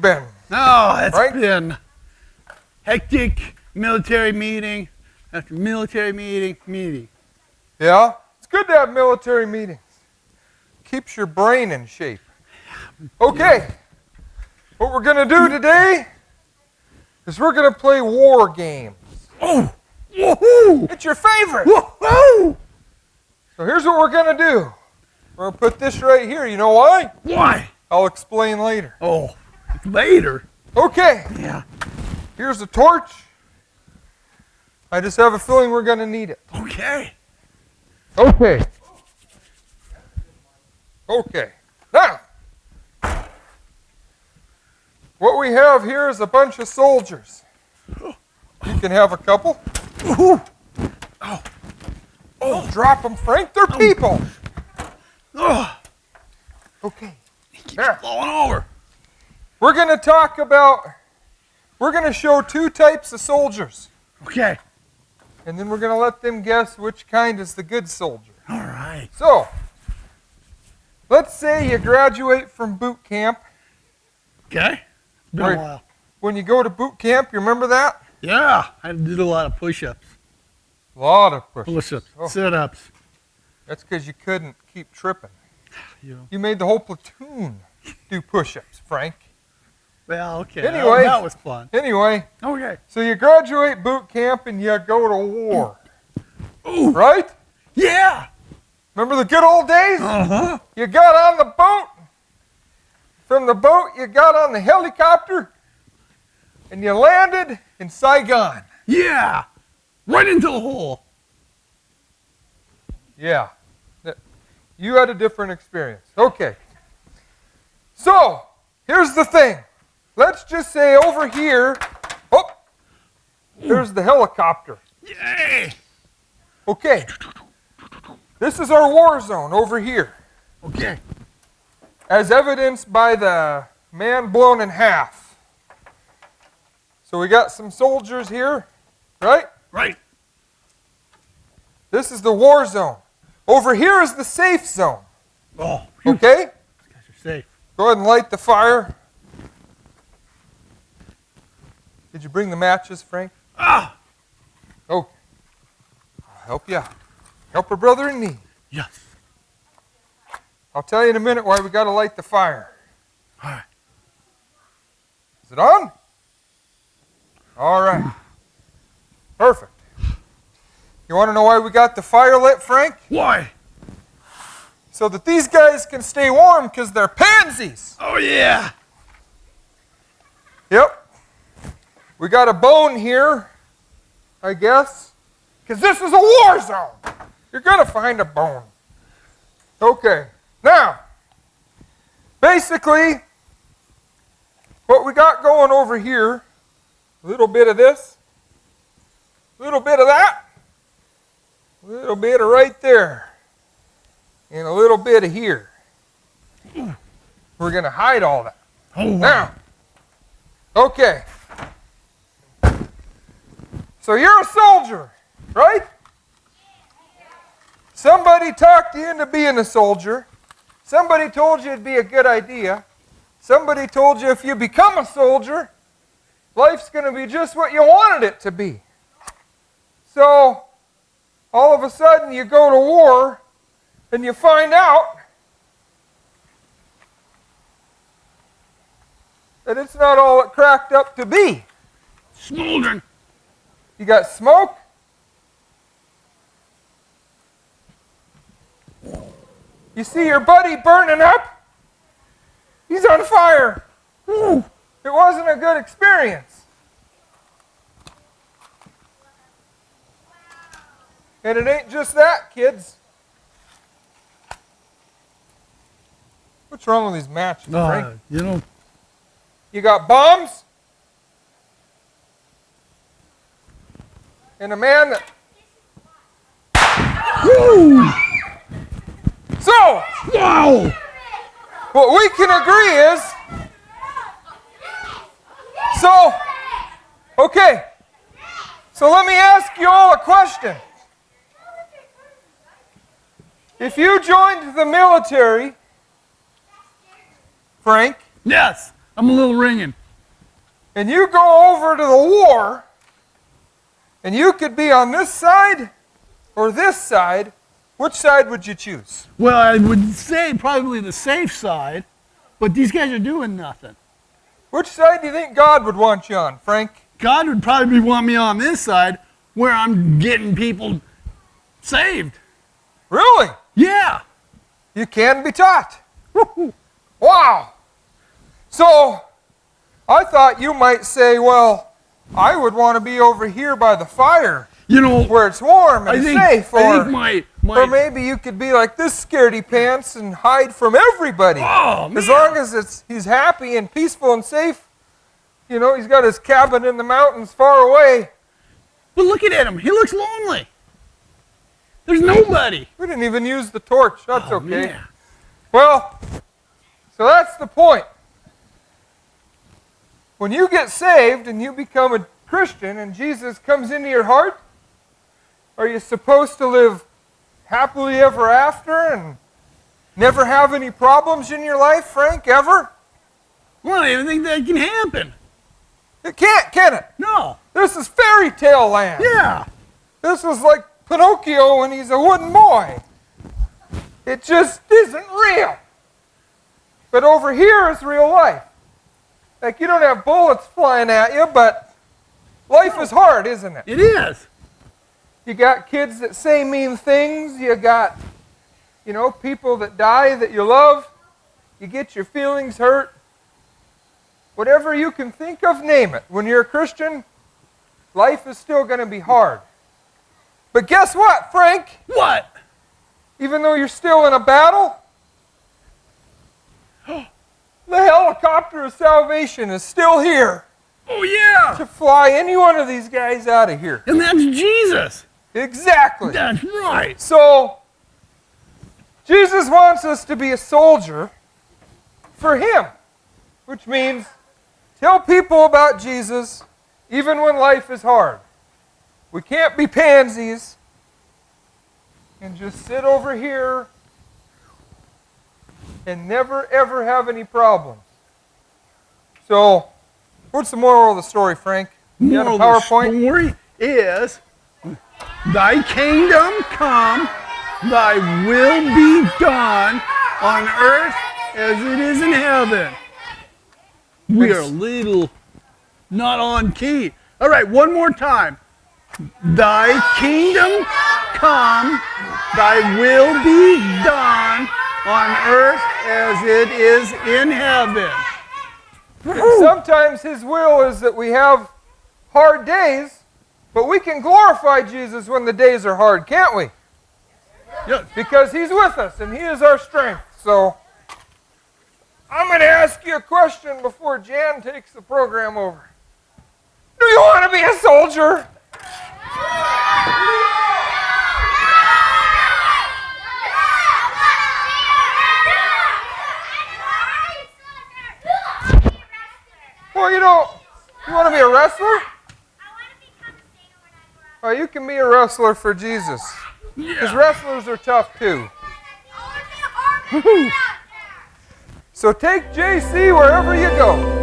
Been? No, it's Frank? been hectic military meeting after military meeting. Yeah? It's good to have military meetings. Keeps your brain in shape. Okay. What we're going to do today is we're going to play war games. Oh! Woohoo! It's your favorite. Woohoo! So here's what we're going to do. We're going to put this right here. You know why? Why? I'll explain later. Oh, later. Okay. Yeah. Here's a torch. I just have a feeling we're going to need it. Okay. Okay. Okay. Now, what we have here is a bunch of soldiers. You can have a couple. Ooh. Oh. Don't drop them, Frank. They're people. Oh. Okay. He keeps Now, falling over. we're going to show two types of soldiers. Okay. And then we're going to let them guess which kind is the good soldier. All right. So, let's say you graduate from boot camp. Okay. It's been a while. When you go to boot camp, you remember that? Yeah. I did a lot of push-ups. A lot of push-ups. Push-ups. Oh, Sit-ups. that's because you couldn't keep tripping. Yeah. You made the whole platoon do push-ups, Frank. Well, okay. Anyway. That was fun. Anyway, Okay. so you graduate boot camp and you go to war. Ooh. Right? Yeah. Remember the good old days? Uh-huh. You got on the boat. From the boat, you got on the helicopter. And you landed in Saigon. Yeah. Right into the hole. Yeah. You had a different experience. Okay. So, here's the thing. Let's just say over here, oh, there's the helicopter. Yay. Okay. This is our war zone over here, Okay. as evidenced by the man blown in half. So we got some soldiers here, right? Right. This is the war zone. Over here is the safe zone. Oh. Phew. Okay? These guys are safe. Go ahead and light the fire. Did you bring the matches, Frank? Ah. Okay. I'll help you out. Help a brother in need. Yes. I'll tell you in a minute why we got to light the fire. All right. Is it on? All right. Perfect. You want to know why we got the fire lit, Frank? Why? So that these guys can stay warm because they're pansies. Oh, yeah. Yep. We got a bone here, I guess, because this is a war zone. You're going to find a bone. Okay. Now, basically, what we got going over here, a little bit of this, a little bit of that, a little bit of right there, and a little bit of here. We're going to hide all that. Oh, wow. Now, okay. So you're a soldier, right? Somebody talked you into being a soldier. Somebody told you it'd be a good idea. Somebody told you if you become a soldier, life's going to be just what you wanted it to be. So, all of a sudden you go to war and you find out that it's not all it cracked up to be. Smoldering. You got smoke. You see your buddy burning up. He's on fire. Ooh, it wasn't a good experience. And it ain't just that, kids. What's wrong with these matches, Frank? You know. You got bombs and a man that... Woo! So, Wow! what we can agree is... So, okay. So let me ask you all a question. If you joined the military, Frank, Yes, I'm a little ringing. and you go over to the war, and you could be on this side or this side, which side would you choose? Well, I would say probably the safe side, but these guys are doing nothing. Which side do you think God would want you on, Frank? God would probably want me on this side where I'm getting people saved. Really? Yeah. You can be taught. Woo-hoo. Wow. So, I thought you might say, well, I would want to be over here by the fire You know, where it's warm and safe. I think Or maybe you could be like this scaredy pants and hide from everybody. Oh, man. As long as he's happy and peaceful and safe. You know, he's got his cabin in the mountains far away. But look at him. He looks lonely. There's nobody. We didn't even use the torch. That's Oh, okay. man. Well, so that's the point. When you get saved and you become a Christian and Jesus comes into your heart, are you supposed to live happily ever after and never have any problems in your life, Frank, ever? Well, I don't even think that can happen. It can't, can it? No. This is fairy tale land. Yeah. This is like Pinocchio when he's a wooden boy. It just isn't real. But over here is real life. Like you don't have bullets flying at you, but life is hard, isn't it? It is. You got kids that say mean things. You got, people that die that you love. You get your feelings hurt. Whatever you can think of, name it. When you're a Christian, life is still going to be hard. But guess what, Frank? What? Even though you're still in a battle, the helicopter of salvation is still here Oh, yeah. to fly any one of these guys out of here. And that's Jesus. Exactly. That's right. So, Jesus wants us to be a soldier for Him, which means tell people about Jesus even when life is hard. We can't be pansies and just sit over here and never ever have any problems. So, what's the moral of the story, Frank? You got a PowerPoint? The story is, thy kingdom come, thy will be done on earth as it is in heaven. We are a little not on key. All right, one more time. Thy kingdom come, thy will be done on earth as it is in heaven. Sometimes His will is that we have hard days, but we can glorify Jesus when the days are hard, can't we? Yes. Because He's with us and He is our strength. So, I'm going to ask you a question before Jan takes the program over. Do you want to be a soldier? Well, you want to be a wrestler? Well, you can be a wrestler for Jesus. Because wrestlers are tough too. So take JC wherever you go.